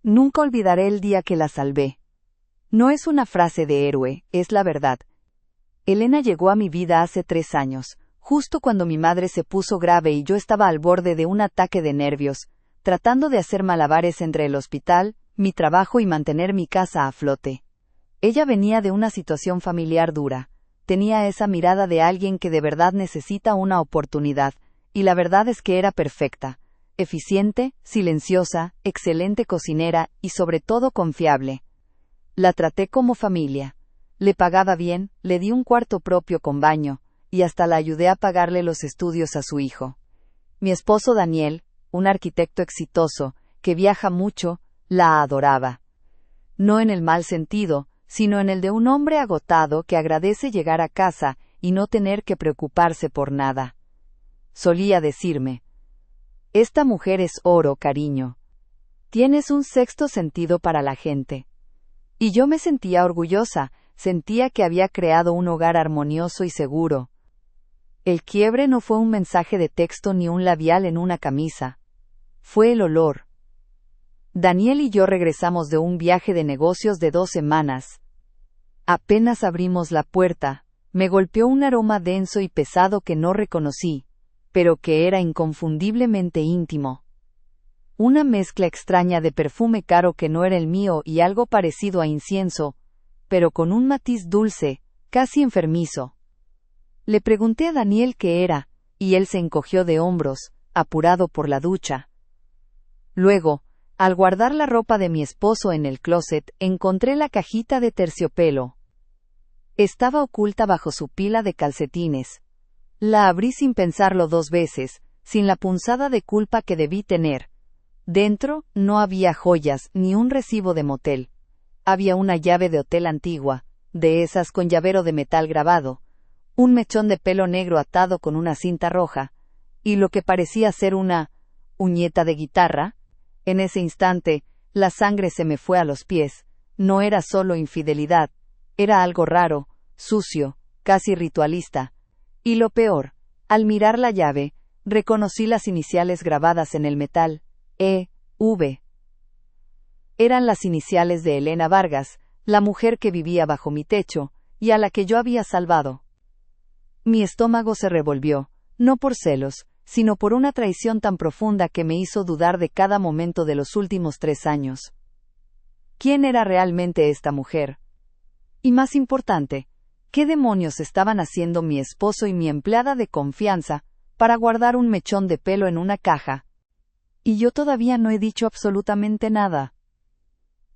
Nunca olvidaré el día que la salvé. No es una frase de héroe, es la verdad. Elena llegó a mi vida hace 3 años, justo cuando mi madre se puso grave y yo estaba al borde de un ataque de nervios, tratando de hacer malabares entre el hospital, mi trabajo y mantener mi casa a flote. Ella venía de una situación familiar dura, tenía esa mirada de alguien que de verdad necesita una oportunidad, y la verdad es que era perfecta, eficiente, silenciosa, excelente cocinera y sobre todo confiable. La traté como familia. Le pagaba bien, le di un cuarto propio con baño, y hasta la ayudé a pagarle los estudios a su hijo. Mi esposo Daniel, un arquitecto exitoso, que viaja mucho, la adoraba. No en el mal sentido, sino en el de un hombre agotado que agradece llegar a casa y no tener que preocuparse por nada. Solía decirme: «Esta mujer es oro, cariño. Tienes un sexto sentido para la gente». Y yo me sentía orgullosa, sentía que había creado un hogar armonioso y seguro. El quiebre no fue un mensaje de texto ni un labial en una camisa. Fue el olor. Daniel y yo regresamos de un viaje de negocios de 2 semanas. Apenas abrimos la puerta, me golpeó un aroma denso y pesado que no reconocí, pero que era inconfundiblemente íntimo. Una mezcla extraña de perfume caro que no era el mío y algo parecido a incienso, pero con un matiz dulce, casi enfermizo. Le pregunté a Daniel qué era, y él se encogió de hombros, apurado por la ducha. Luego, al guardar la ropa de mi esposo en el closet, encontré la cajita de terciopelo. Estaba oculta bajo su pila de calcetines. La abrí sin pensarlo 2 veces, sin la punzada de culpa que debí tener. Dentro, no había joyas ni un recibo de motel. Había una llave de hotel antigua, de esas con llavero de metal grabado, un mechón de pelo negro atado con una cinta roja, y lo que parecía ser una uñeta de guitarra. En ese instante, la sangre se me fue a los pies. No era solo infidelidad, era algo raro, sucio, casi ritualista. Y lo peor, al mirar la llave, reconocí las iniciales grabadas en el metal. E.V. Eran las iniciales de Elena Vargas, la mujer que vivía bajo mi techo, y a la que yo había salvado. Mi estómago se revolvió, no por celos, sino por una traición tan profunda que me hizo dudar de cada momento de los últimos 3 años. ¿Quién era realmente esta mujer? Y más importante, ¿qué demonios estaban haciendo mi esposo y mi empleada de confianza para guardar un mechón de pelo en una caja? Y yo todavía no he dicho absolutamente nada.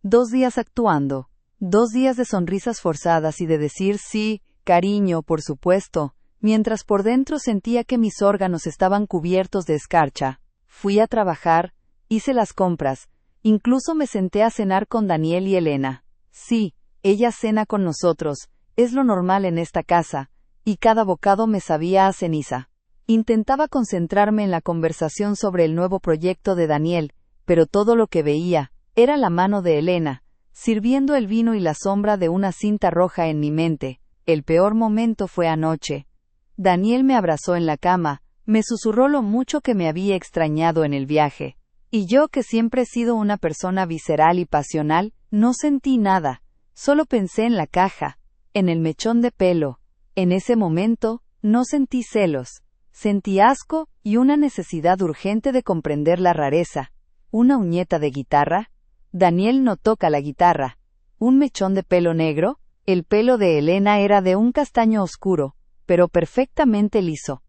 2 días actuando, 2 días de sonrisas forzadas y de decir sí, cariño, por supuesto, mientras por dentro sentía que mis órganos estaban cubiertos de escarcha. Fui a trabajar, hice las compras, incluso me senté a cenar con Daniel y Elena. Sí, ella cena con nosotros, es lo normal en esta casa, y cada bocado me sabía a ceniza. Intentaba concentrarme en la conversación sobre el nuevo proyecto de Daniel, pero todo lo que veía era la mano de Elena, sirviendo el vino y la sombra de una cinta roja en mi mente. El peor momento fue anoche. Daniel me abrazó en la cama, me susurró lo mucho que me había extrañado en el viaje. Y yo, que siempre he sido una persona visceral y pasional, no sentí nada. Solo pensé en la caja, en el mechón de pelo. En ese momento, no sentí celos. Sentí asco y una necesidad urgente de comprender la rareza. ¿Una uñeta de guitarra? Daniel no toca la guitarra. ¿Un mechón de pelo negro? El pelo de Elena era de un castaño oscuro, pero perfectamente liso.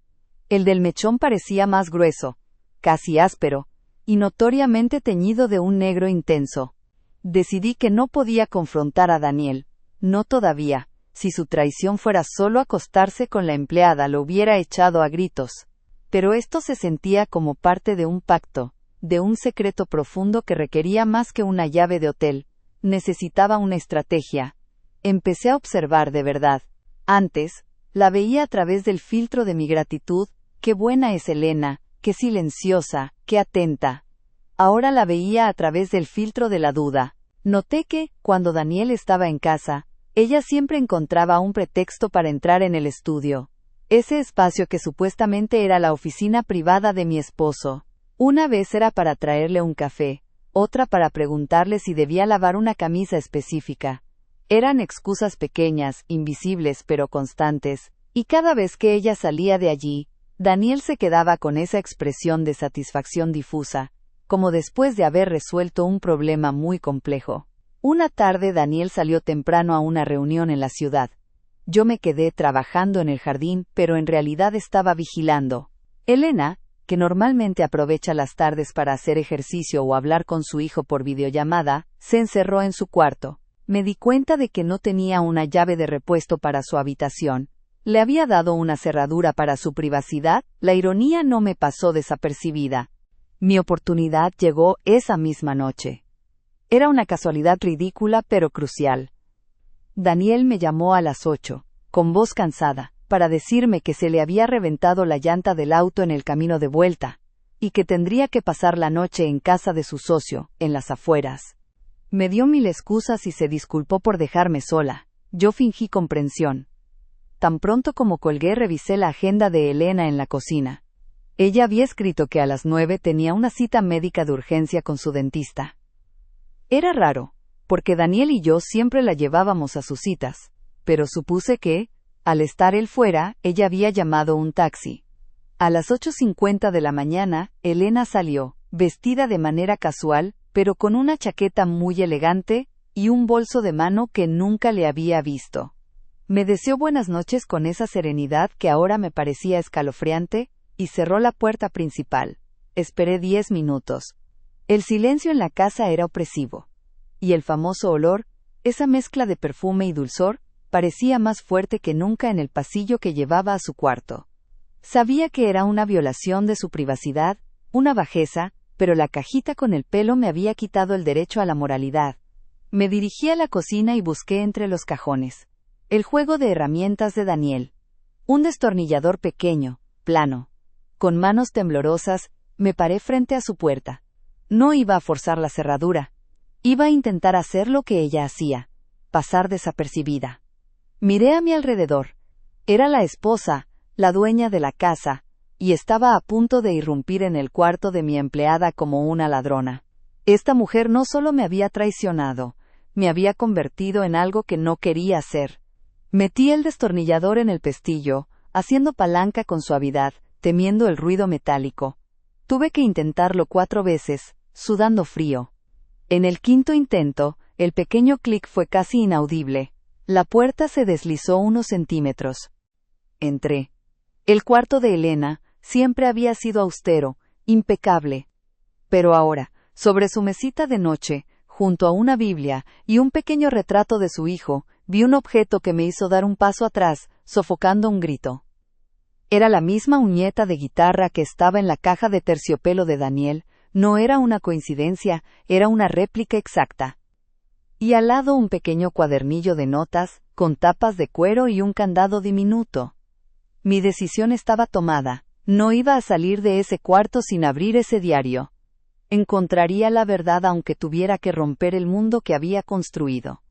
El del mechón parecía más grueso, casi áspero, y notoriamente teñido de un negro intenso. Decidí que no podía confrontar a Daniel. No todavía. Si su traición fuera solo acostarse con la empleada, lo hubiera echado a gritos. Pero esto se sentía como parte de un pacto, de un secreto profundo que requería más que una llave de hotel. Necesitaba una estrategia. Empecé a observar de verdad. Antes, la veía a través del filtro de mi gratitud. Qué buena es Elena, qué silenciosa, qué atenta. Ahora la veía a través del filtro de la duda. Noté que, cuando Daniel estaba en casa, ella siempre encontraba un pretexto para entrar en el estudio. Ese espacio que supuestamente era la oficina privada de mi esposo. Una vez era para traerle un café, otra para preguntarle si debía lavar una camisa específica. Eran excusas pequeñas, invisibles pero constantes, y cada vez que ella salía de allí, Daniel se quedaba con esa expresión de satisfacción difusa, como después de haber resuelto un problema muy complejo. Una tarde Daniel salió temprano a una reunión en la ciudad. Yo me quedé trabajando en el jardín, pero en realidad estaba vigilando. Elena, que normalmente aprovecha las tardes para hacer ejercicio o hablar con su hijo por videollamada, se encerró en su cuarto. Me di cuenta de que no tenía una llave de repuesto para su habitación. Le había dado una cerradura para su privacidad. La ironía no me pasó desapercibida. Mi oportunidad llegó esa misma noche. Era una casualidad ridícula pero crucial. Daniel me llamó a las 8, con voz cansada, para decirme que se le había reventado la llanta del auto en el camino de vuelta, y que tendría que pasar la noche en casa de su socio, en las afueras. Me dio 1000 excusas y se disculpó por dejarme sola. Yo fingí comprensión. Tan pronto como colgué revisé la agenda de Elena en la cocina. Ella había escrito que a las 9 tenía una cita médica de urgencia con su dentista. Era raro, porque Daniel y yo siempre la llevábamos a sus citas, pero supuse que, al estar él fuera, ella había llamado un taxi. A las 8:50 de la mañana, Elena salió, vestida de manera casual, pero con una chaqueta muy elegante, y un bolso de mano que nunca le había visto. Me deseó buenas noches con esa serenidad que ahora me parecía escalofriante, y cerró la puerta principal. Esperé 10 minutos. El silencio en la casa era opresivo. Y el famoso olor, esa mezcla de perfume y dulzor, parecía más fuerte que nunca en el pasillo que llevaba a su cuarto. Sabía que era una violación de su privacidad, una bajeza, pero la cajita con el pelo me había quitado el derecho a la moralidad. Me dirigí a la cocina y busqué entre los cajones. El juego de herramientas de Daniel. Un destornillador pequeño, plano. Con manos temblorosas, me paré frente a su puerta. No iba a forzar la cerradura. Iba a intentar hacer lo que ella hacía, pasar desapercibida. Miré a mi alrededor. Era la esposa, la dueña de la casa, y estaba a punto de irrumpir en el cuarto de mi empleada como una ladrona. Esta mujer no solo me había traicionado, me había convertido en algo que no quería ser. Metí el destornillador en el pestillo, haciendo palanca con suavidad, temiendo el ruido metálico. Tuve que intentarlo 4 veces, sudando frío. En el 5.º intento, el pequeño clic fue casi inaudible. La puerta se deslizó unos centímetros. Entré. El cuarto de Elena siempre había sido austero, impecable. Pero ahora, sobre su mesita de noche, junto a una Biblia y un pequeño retrato de su hijo, vi un objeto que me hizo dar un paso atrás, sofocando un grito. Era la misma uñeta de guitarra que estaba en la caja de terciopelo de Daniel. No era una coincidencia, era una réplica exacta. Y al lado un pequeño cuadernillo de notas, con tapas de cuero y un candado diminuto. Mi decisión estaba tomada. No iba a salir de ese cuarto sin abrir ese diario. Encontraría la verdad aunque tuviera que romper el mundo que había construido.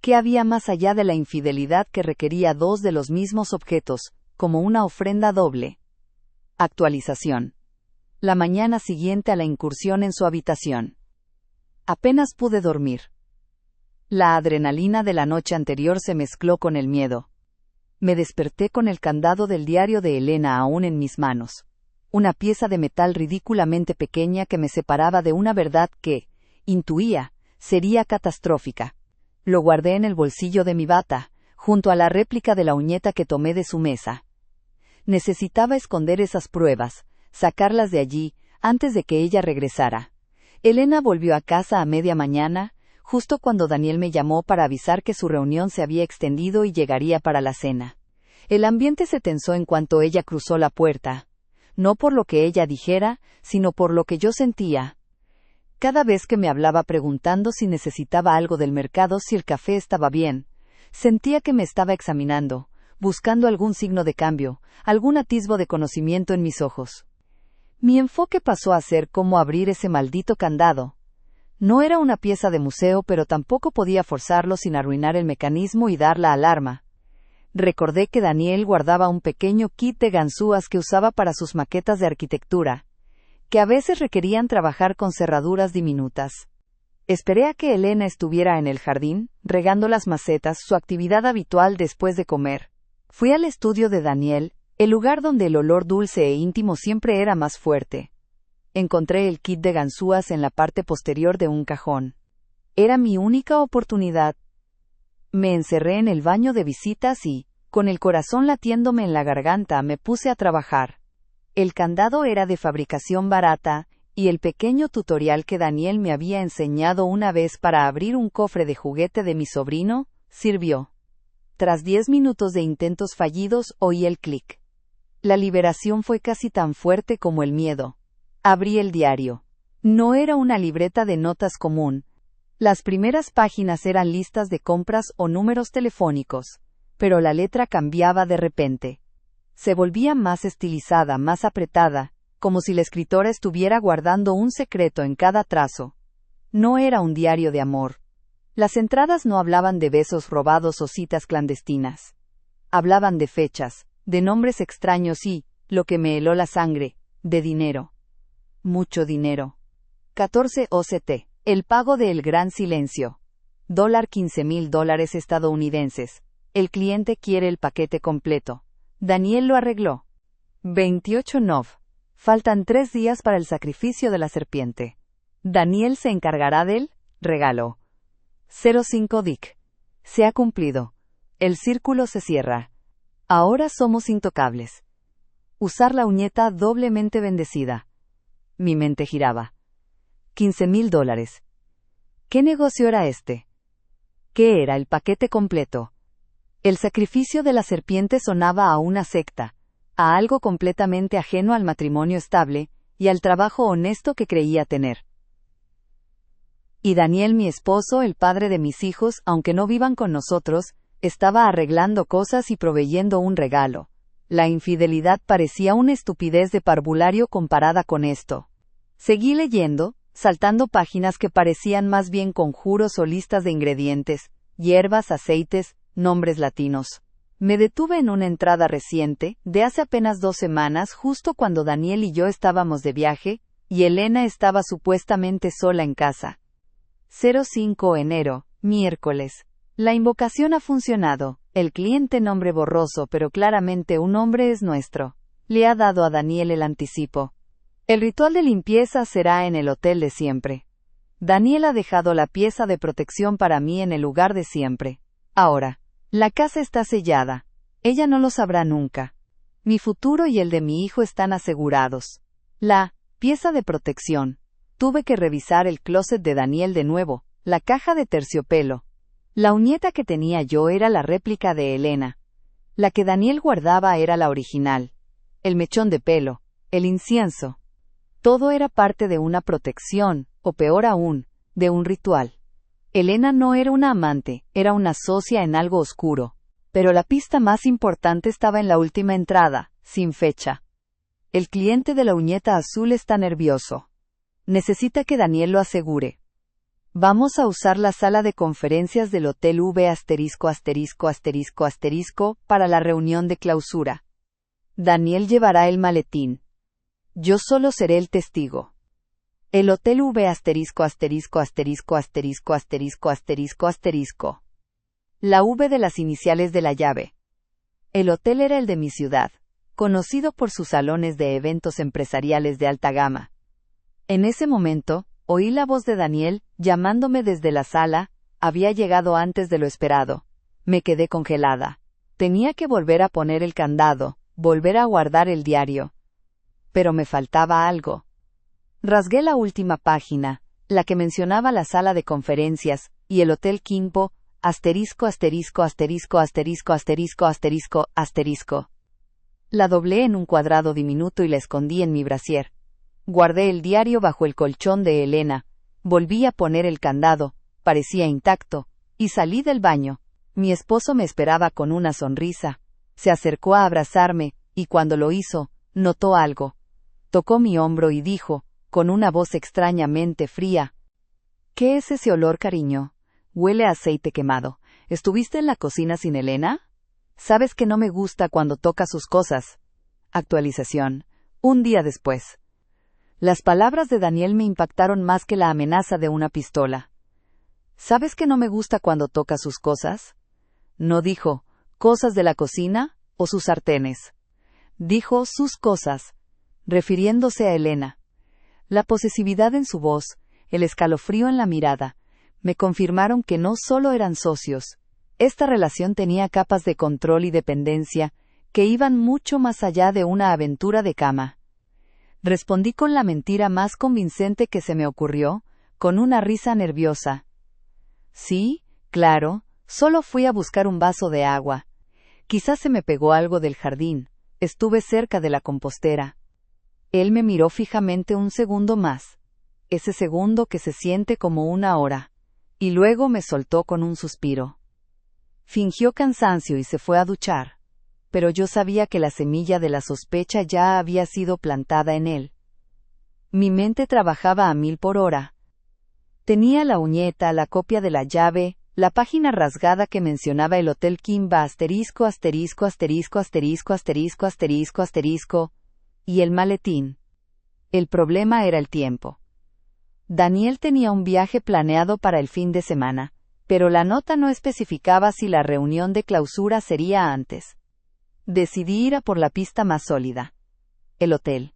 ¿Qué había más allá de la infidelidad que requería 2 de los mismos objetos, como una ofrenda doble? Actualización. La mañana siguiente a la incursión en su habitación. Apenas pude dormir. La adrenalina de la noche anterior se mezcló con el miedo. Me desperté con el candado del diario de Elena aún en mis manos. Una pieza de metal ridículamente pequeña que me separaba de una verdad que, intuía, sería catastrófica. Lo guardé en el bolsillo de mi bata, junto a la réplica de la uñeta que tomé de su mesa. Necesitaba esconder esas pruebas, sacarlas de allí, antes de que ella regresara. Elena volvió a casa a media mañana, justo cuando Daniel me llamó para avisar que su reunión se había extendido y llegaría para la cena. El ambiente se tensó en cuanto ella cruzó la puerta. No por lo que ella dijera, sino por lo que yo sentía. Cada vez que me hablaba preguntando si necesitaba algo del mercado, si el café estaba bien, sentía que me estaba examinando, buscando algún signo de cambio, algún atisbo de conocimiento en mis ojos. Mi enfoque pasó a ser cómo abrir ese maldito candado. No era una pieza de museo, pero tampoco podía forzarlo sin arruinar el mecanismo y dar la alarma. Recordé que Daniel guardaba un pequeño kit de ganzúas que usaba para sus maquetas de arquitectura. que a veces requerían trabajar con cerraduras diminutas. Esperé a que Elena estuviera en el jardín, regando las macetas, su actividad habitual después de comer. Fui al estudio de Daniel, el lugar donde el olor dulce e íntimo siempre era más fuerte. Encontré el kit de ganzúas en la parte posterior de un cajón. Era mi única oportunidad. Me encerré en el baño de visitas y, con el corazón latiéndome en la garganta, me puse a trabajar. El candado era de fabricación barata, y el pequeño tutorial que Daniel me había enseñado una vez para abrir un cofre de juguete de mi sobrino, sirvió. Tras 10 minutos de intentos fallidos, oí el clic. La liberación fue casi tan fuerte como el miedo. Abrí el diario. No era una libreta de notas común. Las primeras páginas eran listas de compras o números telefónicos, pero la letra cambiaba de repente. Se volvía más estilizada, más apretada, como si la escritora estuviera guardando un secreto en cada trazo. No era un diario de amor. Las entradas no hablaban de besos robados o citas clandestinas. Hablaban de fechas, de nombres extraños y, lo que me heló la sangre, de dinero. Mucho dinero. 14 OCT. El pago de El Gran Silencio. $15,000 estadounidenses. El cliente quiere el paquete completo. Daniel lo arregló. 28 NOV. Faltan 3 días para el sacrificio de la serpiente. Daniel se encargará del regalo. 05 Dick. Se ha cumplido. El círculo se cierra. Ahora somos intocables. Usar la uñeta doblemente bendecida. Mi mente giraba. $15,000. ¿Qué negocio era este? ¿Qué era el paquete completo? El sacrificio de la serpiente sonaba a una secta, a algo completamente ajeno al matrimonio estable y al trabajo honesto que creía tener. Y Daniel, mi esposo, el padre de mis hijos, aunque no vivan con nosotros, estaba arreglando cosas y proveyendo un regalo. La infidelidad parecía una estupidez de parvulario comparada con esto. Seguí leyendo, saltando páginas que parecían más bien conjuros o listas de ingredientes, hierbas, aceites, nombres latinos. Me detuve en una entrada reciente, de hace apenas 2 semanas, justo cuando Daniel y yo estábamos de viaje, y Elena estaba supuestamente sola en casa. 05 enero, miércoles. La invocación ha funcionado. El cliente nombre borroso, pero claramente un nombre es nuestro. Le ha dado a Daniel el anticipo. El ritual de limpieza será en el hotel de siempre. Daniel ha dejado la pieza de protección para mí en el lugar de siempre. Ahora, la casa está sellada. Ella no lo sabrá nunca. Mi futuro y el de mi hijo están asegurados. La pieza de protección. Tuve que revisar el closet de Daniel de nuevo, la caja de terciopelo. La uñeta que tenía yo era la réplica de Elena. La que Daniel guardaba era la original. El mechón de pelo, el incienso. Todo era parte de una protección, o peor aún, de un ritual. Elena no era una amante, era una socia en algo oscuro. Pero la pista más importante estaba en la última entrada, sin fecha. El cliente de la uñeta azul está nervioso. Necesita que Daniel lo asegure. Vamos a usar la sala de conferencias del Hotel V*** para la reunión de clausura. Daniel llevará el maletín. Yo solo seré el testigo. El Hotel V***. La V de las iniciales de la llave. El hotel era el de mi ciudad, conocido por sus salones de eventos empresariales de alta gama. En ese momento, oí la voz de Daniel, llamándome desde la sala. Había llegado antes de lo esperado. Me quedé congelada. Tenía que volver a poner el candado, volver a guardar el diario. Pero me faltaba algo. Rasgué la última página, la que mencionaba la sala de conferencias, y el Hotel Quimpo, *************************************************************. La doblé en un cuadrado diminuto y la escondí en mi brasier. Guardé el diario bajo el colchón de Elena. Volví a poner el candado, parecía intacto, y salí del baño. Mi esposo me esperaba con una sonrisa. Se acercó a abrazarme, y cuando lo hizo, notó algo. Tocó mi hombro y dijo, con una voz extrañamente fría: ¿Qué es ese olor, cariño? Huele a aceite quemado. ¿Estuviste en la cocina sin Elena? Sabes que no me gusta cuando toca sus cosas. Actualización. Un día después. Las palabras de Daniel me impactaron más que la amenaza de una pistola. ¿Sabes que no me gusta cuando toca sus cosas? No dijo, cosas de la cocina o sus sartenes. Dijo sus cosas, refiriéndose a Elena. La posesividad en su voz, el escalofrío en la mirada, me confirmaron que no solo eran socios. Esta relación tenía capas de control y dependencia que iban mucho más allá de una aventura de cama. Respondí con la mentira más convincente que se me ocurrió, con una risa nerviosa. Sí, claro, solo fui a buscar un vaso de agua. Quizás se me pegó algo del jardín. Estuve cerca de la compostera. Él me miró fijamente un segundo más. Ese segundo que se siente como una hora. Y luego me soltó con un suspiro. Fingió cansancio y se fue a duchar. Pero yo sabía que la semilla de la sospecha ya había sido plantada en él. Mi mente trabajaba a 1000 por hora. Tenía la uñeta, la copia de la llave, la página rasgada que mencionaba el Hotel Kimba asterisco asterisco asterisco asterisco asterisco asterisco asterisco, y el maletín. El problema era el tiempo. Daniel tenía un viaje planeado para el fin de semana, pero la nota no especificaba si la reunión de clausura sería antes. Decidí ir a por la pista más sólida. El hotel.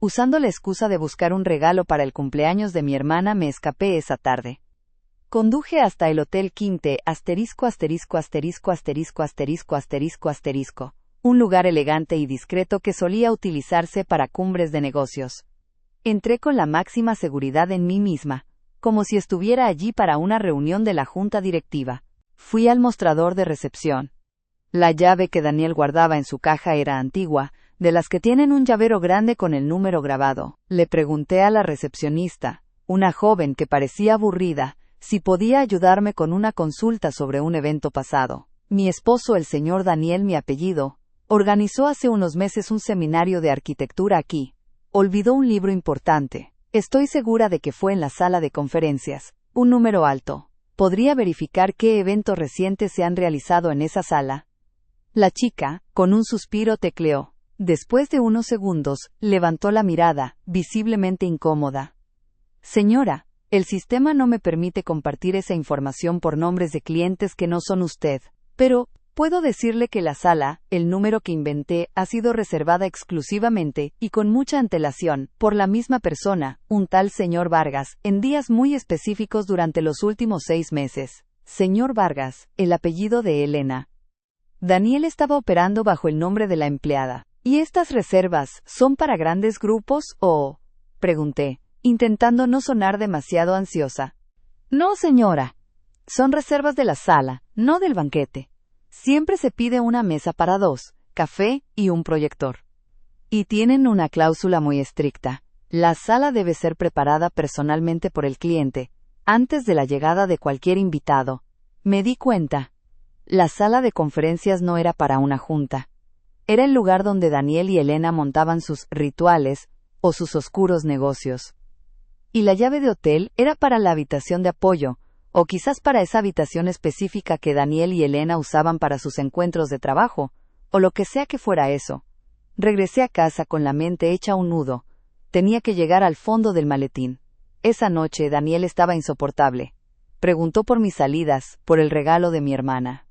Usando la excusa de buscar un regalo para el cumpleaños de mi hermana, me escapé esa tarde. Conduje hasta el Hotel Quinte asterisco asterisco asterisco asterisco asterisco asterisco asterisco, un lugar elegante y discreto que solía utilizarse para cumbres de negocios. Entré con la máxima seguridad en mí misma, como si estuviera allí para una reunión de la junta directiva. Fui al mostrador de recepción. La llave que Daniel guardaba en su caja era antigua, de las que tienen un llavero grande con el número grabado. Le pregunté a la recepcionista, una joven que parecía aburrida, si podía ayudarme con una consulta sobre un evento pasado. Mi esposo, el señor Daniel, mi apellido, organizó hace unos meses un seminario de arquitectura aquí. Olvidó un libro importante. Estoy segura de que fue en la sala de conferencias. Un número alto. ¿Podría verificar qué eventos recientes se han realizado en esa sala? La chica, con un suspiro, tecleó. Después de unos segundos, levantó la mirada, visiblemente incómoda. Señora, el sistema no me permite compartir esa información por nombres de clientes que no son usted. Pero, puedo decirle que la sala, el número que inventé, ha sido reservada exclusivamente, y con mucha antelación, por la misma persona, un tal señor Vargas, en días muy específicos durante los últimos 6 meses. Señor Vargas, el apellido de Elena. Daniel estaba operando bajo el nombre de la empleada. ¿Y estas reservas son para grandes grupos o...? Pregunté, intentando no sonar demasiado ansiosa. No, señora. Son reservas de la sala, no del banquete. Siempre se pide una mesa para 2, café y un proyector. Y tienen una cláusula muy estricta. La sala debe ser preparada personalmente por el cliente, antes de la llegada de cualquier invitado. Me di cuenta. La sala de conferencias no era para una junta. Era el lugar donde Daniel y Elena montaban sus rituales o sus oscuros negocios. Y la llave de hotel era para la habitación de apoyo, o quizás para esa habitación específica que Daniel y Elena usaban para sus encuentros de trabajo, o lo que sea que fuera eso. Regresé a casa con la mente hecha un nudo. Tenía que llegar al fondo del maletín. Esa noche Daniel estaba insoportable. Preguntó por mis salidas, por el regalo de mi hermana.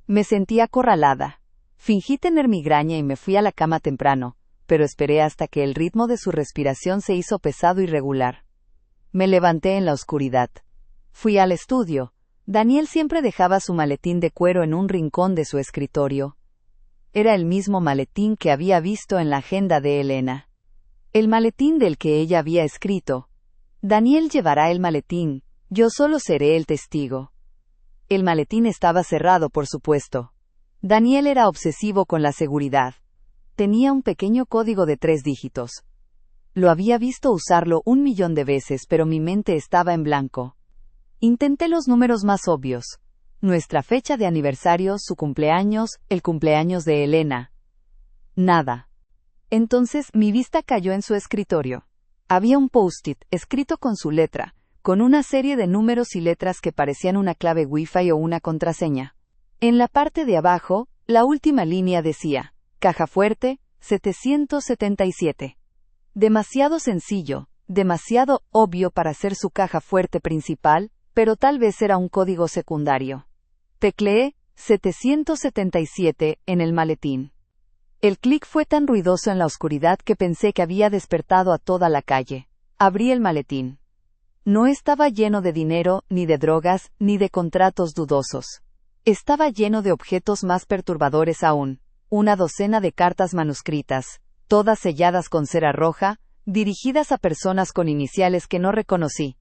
Me sentí acorralada. Fingí tener migraña y me fui a la cama temprano, pero esperé hasta que el ritmo de su respiración se hizo pesado y regular. Me levanté en la oscuridad. Fui al estudio. Daniel siempre dejaba su maletín de cuero en un rincón de su escritorio. Era el mismo maletín que había visto en la agenda de Elena. El maletín del que ella había escrito. Daniel llevará el maletín, yo solo seré el testigo. El maletín estaba cerrado, por supuesto. Daniel era obsesivo con la seguridad. Tenía un pequeño código de 3 dígitos. Lo había visto usarlo 1.000.000 de veces, pero mi mente estaba en blanco. Intenté los números más obvios. Nuestra fecha de aniversario, su cumpleaños, el cumpleaños de Elena. Nada. Entonces mi vista cayó en su escritorio. Había un post-it escrito con su letra, con una serie de números y letras que parecían una clave Wi-Fi o una contraseña. En la parte de abajo, la última línea decía, Caja Fuerte, 777. Demasiado sencillo, demasiado obvio para ser su caja fuerte principal, pero tal vez era un código secundario. Tecleé 777 en el maletín. El clic fue tan ruidoso en la oscuridad que pensé que había despertado a toda la calle. Abrí el maletín. No estaba lleno de dinero, ni de drogas, ni de contratos dudosos. Estaba lleno de objetos más perturbadores aún. Una docena de cartas manuscritas, todas selladas con cera roja, dirigidas a personas con iniciales que no reconocí.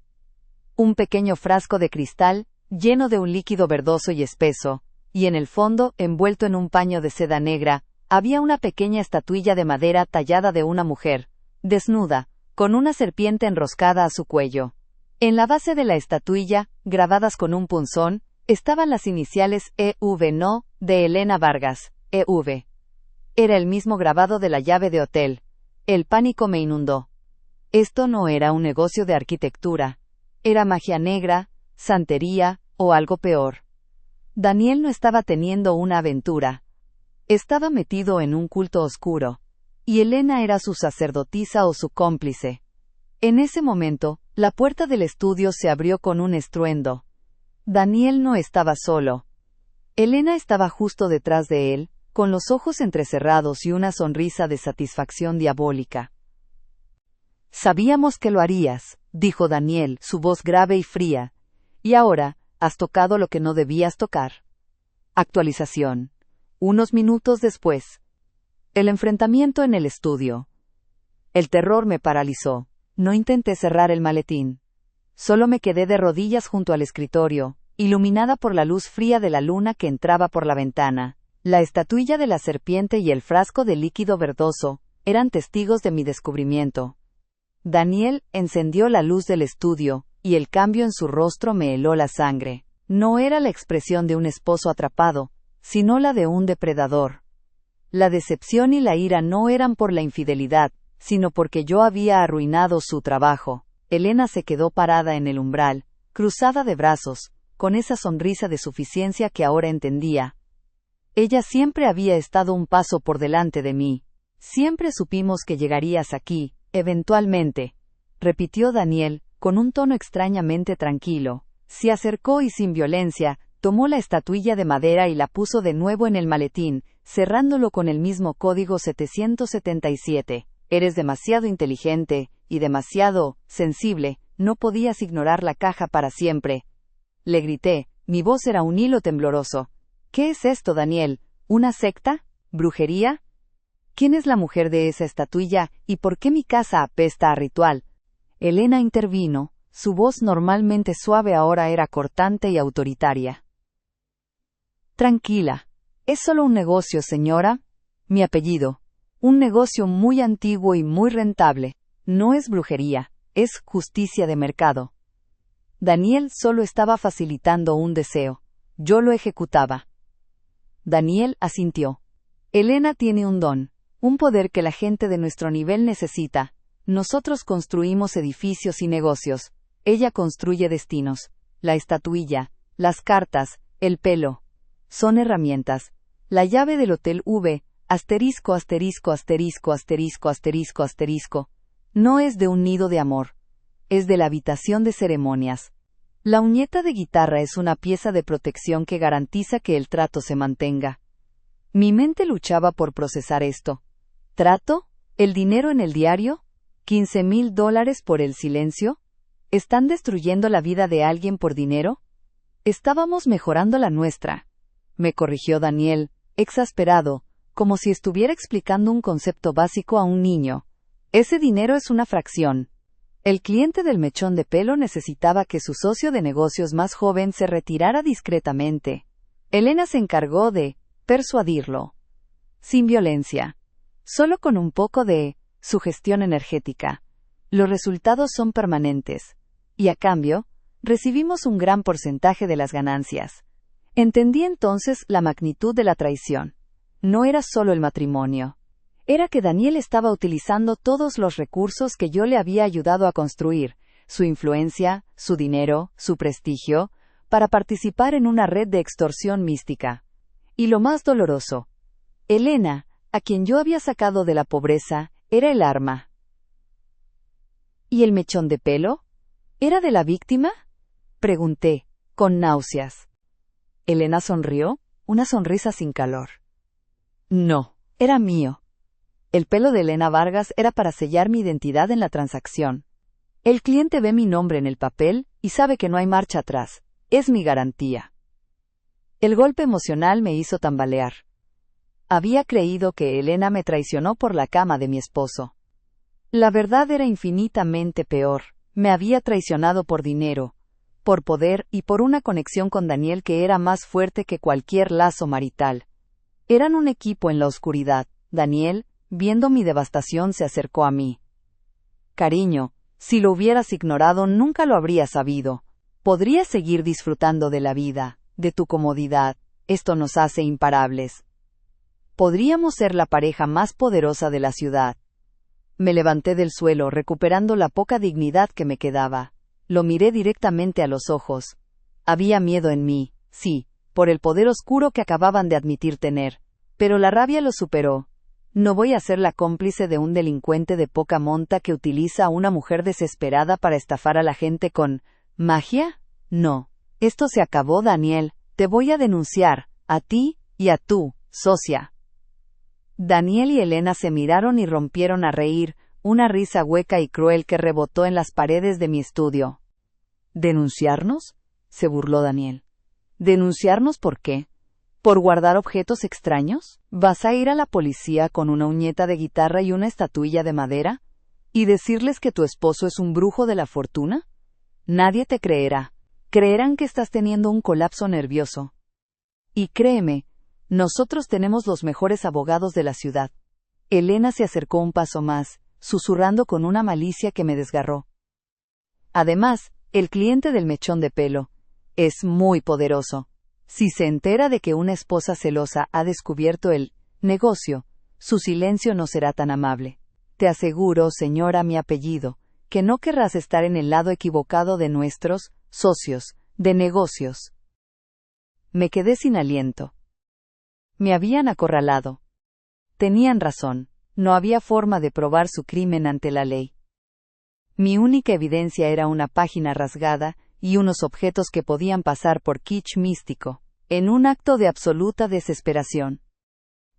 Un pequeño frasco de cristal, lleno de un líquido verdoso y espeso, y en el fondo, envuelto en un paño de seda negra, había una pequeña estatuilla de madera tallada de una mujer, desnuda, con una serpiente enroscada a su cuello. En la base de la estatuilla, grabadas con un punzón, estaban las iniciales E.V. No, de Elena Vargas, E.V. Era el mismo grabado de la llave de hotel. El pánico me inundó. Esto no era un negocio de arquitectura. Era magia negra, santería, o algo peor. Daniel no estaba teniendo una aventura. Estaba metido en un culto oscuro. Y Elena era su sacerdotisa o su cómplice. En ese momento, la puerta del estudio se abrió con un estruendo. Daniel no estaba solo. Elena estaba justo detrás de él, con los ojos entrecerrados y una sonrisa de satisfacción diabólica. Sabíamos que lo harías, dijo Daniel, su voz grave y fría. Y ahora, has tocado lo que no debías tocar. Actualización. Unos minutos después. El enfrentamiento en el estudio. El terror me paralizó. No intenté cerrar el maletín. Solo me quedé de rodillas junto al escritorio, iluminada por la luz fría de la luna que entraba por la ventana. La estatuilla de la serpiente y el frasco de líquido verdoso eran testigos de mi descubrimiento. Daniel encendió la luz del estudio, y el cambio en su rostro me heló la sangre. No era la expresión de un esposo atrapado, sino la de un depredador. La decepción y la ira no eran por la infidelidad, sino porque yo había arruinado su trabajo. Elena se quedó parada en el umbral, cruzada de brazos, con esa sonrisa de suficiencia que ahora entendía. Ella siempre había estado un paso por delante de mí. Siempre supimos que llegarías aquí, eventualmente, repitió Daniel, con un tono extrañamente tranquilo. Se acercó y sin violencia, tomó la estatuilla de madera y la puso de nuevo en el maletín, cerrándolo con el mismo código 777. Eres demasiado inteligente, y demasiado sensible, no podías ignorar la caja para siempre. Le grité, mi voz era un hilo tembloroso. ¿Qué es esto, Daniel? ¿Una secta? ¿Brujería? ¿Quién es la mujer de esa estatuilla, y por qué mi casa apesta a ritual? Elena intervino, su voz normalmente suave ahora era cortante y autoritaria. Tranquila. Es solo un negocio, señora. Mi apellido. Un negocio muy antiguo y muy rentable. No es brujería, es justicia de mercado. Daniel solo estaba facilitando un deseo. Yo lo ejecutaba. Daniel asintió. Elena tiene un don, un poder que la gente de nuestro nivel necesita. Nosotros construimos edificios y negocios. Ella construye destinos. La estatuilla, las cartas, el pelo. Son herramientas. La llave del Hotel V, asterisco, asterisco, asterisco, asterisco, asterisco, asterisco. No es de un nido de amor. Es de la habitación de ceremonias. La uñeta de guitarra es una pieza de protección que garantiza que el trato se mantenga. Mi mente luchaba por procesar esto. ¿Trato? ¿El dinero en el diario? $15,000 por el silencio? ¿Están destruyendo la vida de alguien por dinero? Estábamos mejorando la nuestra. Me corrigió Daniel, exasperado, como si estuviera explicando un concepto básico a un niño. Ese dinero es una fracción. El cliente del mechón de pelo necesitaba que su socio de negocios más joven se retirara discretamente. Elena se encargó de persuadirlo. Sin violencia. Solo con un poco de sugestión energética. Los resultados son permanentes. Y a cambio, recibimos un gran porcentaje de las ganancias. Entendí entonces la magnitud de la traición. No era solo el matrimonio. Era que Daniel estaba utilizando todos los recursos que yo le había ayudado a construir, su influencia, su dinero, su prestigio, para participar en una red de extorsión mística. Y lo más doloroso, Elena, a quien yo había sacado de la pobreza, era el arma. ¿Y el mechón de pelo? ¿Era de la víctima? Pregunté, con náuseas. Elena sonrió, una sonrisa sin calor. No, era mío. El pelo de Elena Vargas era para sellar mi identidad en la transacción. El cliente ve mi nombre en el papel y sabe que no hay marcha atrás. Es mi garantía. El golpe emocional me hizo tambalear. Había creído que Elena me traicionó por la cama de mi esposo. La verdad era infinitamente peor. Me había traicionado por dinero, por poder y por una conexión con Daniel que era más fuerte que cualquier lazo marital. Eran un equipo en la oscuridad. Daniel, viendo mi devastación, se acercó a mí. Cariño, si lo hubieras ignorado nunca lo habría sabido. Podrías seguir disfrutando de la vida, de tu comodidad. Esto nos hace imparables. Podríamos ser la pareja más poderosa de la ciudad. Me levanté del suelo, recuperando la poca dignidad que me quedaba. Lo miré directamente a los ojos. Había miedo en mí, sí, por el poder oscuro que acababan de admitir tener. Pero la rabia lo superó. No voy a ser la cómplice de un delincuente de poca monta que utiliza a una mujer desesperada para estafar a la gente con magia. No. Esto se acabó, Daniel. Te voy a denunciar, a ti y a tú, socia. Daniel y Elena se miraron y rompieron a reír, una risa hueca y cruel que rebotó en las paredes de mi estudio. ¿Denunciarnos?, se burló Daniel. ¿Denunciarnos por qué? ¿Por guardar objetos extraños? ¿Vas a ir a la policía con una uñeta de guitarra y una estatuilla de madera? ¿Y decirles que tu esposo es un brujo de la fortuna? Nadie te creerá. Creerán que estás teniendo un colapso nervioso. Y créeme, nosotros tenemos los mejores abogados de la ciudad. Elena se acercó un paso más, susurrando con una malicia que me desgarró. Además, el cliente del mechón de pelo es muy poderoso. Si se entera de que una esposa celosa ha descubierto el negocio, su silencio no será tan amable. Te aseguro, señora, mi apellido, que no querrás estar en el lado equivocado de nuestros socios de negocios. Me quedé sin aliento. Me habían acorralado. Tenían razón, no había forma de probar su crimen ante la ley. Mi única evidencia era una página rasgada y unos objetos que podían pasar por kitsch místico. En un acto de absoluta desesperación,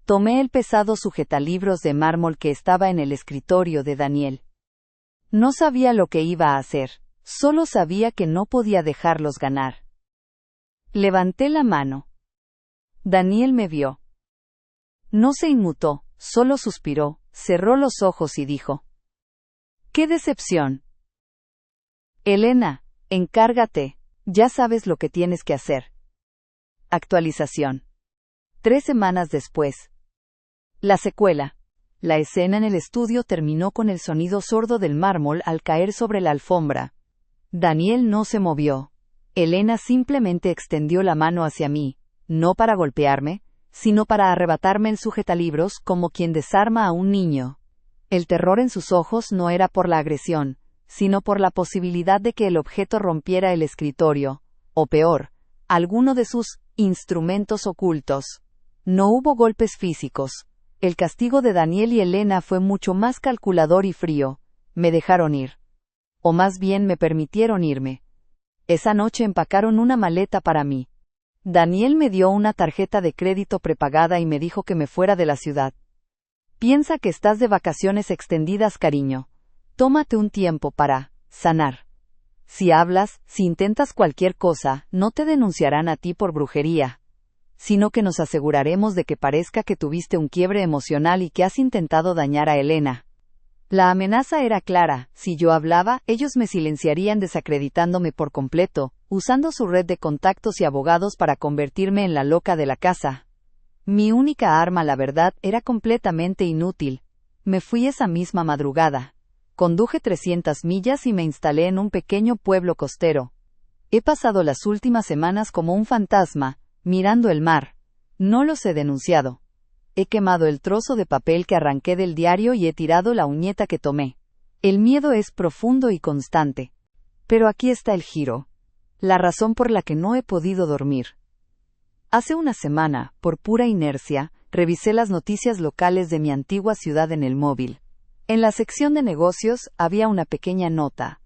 tomé el pesado sujetalibros de mármol que estaba en el escritorio de Daniel. No sabía lo que iba a hacer, solo sabía que no podía dejarlos ganar. Levanté la mano. Daniel me vio. No se inmutó, solo suspiró, cerró los ojos y dijo: ¡Qué decepción! Elena, encárgate, ya sabes lo que tienes que hacer. Actualización. 3 semanas después. La secuela. La escena en el estudio terminó con el sonido sordo del mármol al caer sobre la alfombra. Daniel no se movió. Elena simplemente extendió la mano hacia mí, no para golpearme, sino para arrebatarme el sujetalibros como quien desarma a un niño. El terror en sus ojos no era por la agresión, sino por la posibilidad de que el objeto rompiera el escritorio, o peor, alguno de sus instrumentos ocultos. No hubo golpes físicos. El castigo de Daniel y Elena fue mucho más calculador y frío. Me dejaron ir. O más bien me permitieron irme. Esa noche empacaron una maleta para mí. Daniel me dio una tarjeta de crédito prepagada y me dijo que me fuera de la ciudad. Piensa que estás de vacaciones extendidas, cariño. Tómate un tiempo para sanar. Si hablas, si intentas cualquier cosa, no te denunciarán a ti por brujería, sino que nos aseguraremos de que parezca que tuviste un quiebre emocional y que has intentado dañar a Elena. La amenaza era clara: si yo hablaba, ellos me silenciarían desacreditándome por completo, usando su red de contactos y abogados para convertirme en la loca de la casa. Mi única arma, la verdad, era completamente inútil. Me fui esa misma madrugada. Conduje 300 millas y me instalé en un pequeño pueblo costero. He pasado las últimas semanas como un fantasma, mirando el mar. No los he denunciado. He quemado el trozo de papel que arranqué del diario y he tirado la uñeta que tomé. El miedo es profundo y constante. Pero aquí está el giro. La razón por la que no he podido dormir. Hace una semana, por pura inercia, revisé las noticias locales de mi antigua ciudad en el móvil. En la sección de negocios había una pequeña nota.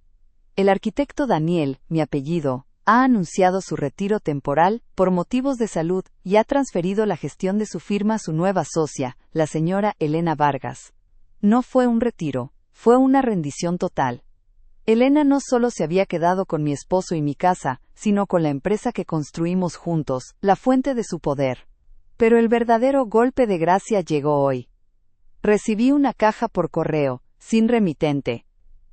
El arquitecto Daniel, mi apellido, ha anunciado su retiro temporal por motivos de salud y ha transferido la gestión de su firma a su nueva socia, la señora Elena Vargas. No fue un retiro, fue una rendición total. Elena no solo se había quedado con mi esposo y mi casa, sino con la empresa que construimos juntos, la fuente de su poder. Pero el verdadero golpe de gracia llegó hoy. Recibí una caja por correo, sin remitente.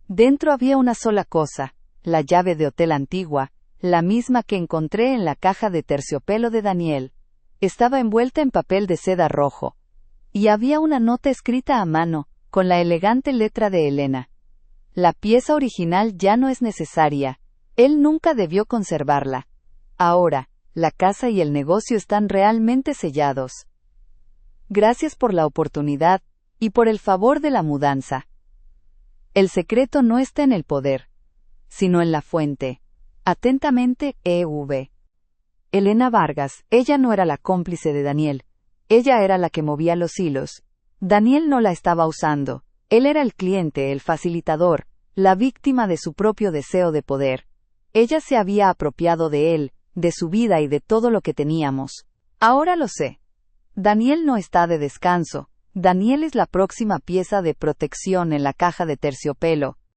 Dentro había una sola cosa, la llave de hotel antigua, la misma que encontré en la caja de terciopelo de Daniel. Estaba envuelta en papel de seda rojo. Y había una nota escrita a mano, con la elegante letra de Elena. La pieza original ya no es necesaria. Él nunca debió conservarla. Ahora, la casa y el negocio están realmente sellados. Gracias por la oportunidad, y por el favor de la mudanza. El secreto no está en el poder, sino en la fuente. Atentamente, E.V. Elena Vargas. Ella no era la cómplice de Daniel. Ella era la que movía los hilos. Daniel no la estaba usando. Él era el cliente, el facilitador, la víctima de su propio deseo de poder. Ella se había apropiado de él, de su vida y de todo lo que teníamos. Ahora lo sé. Daniel no está de descanso. Daniel es la próxima pieza de protección en la caja de terciopelo.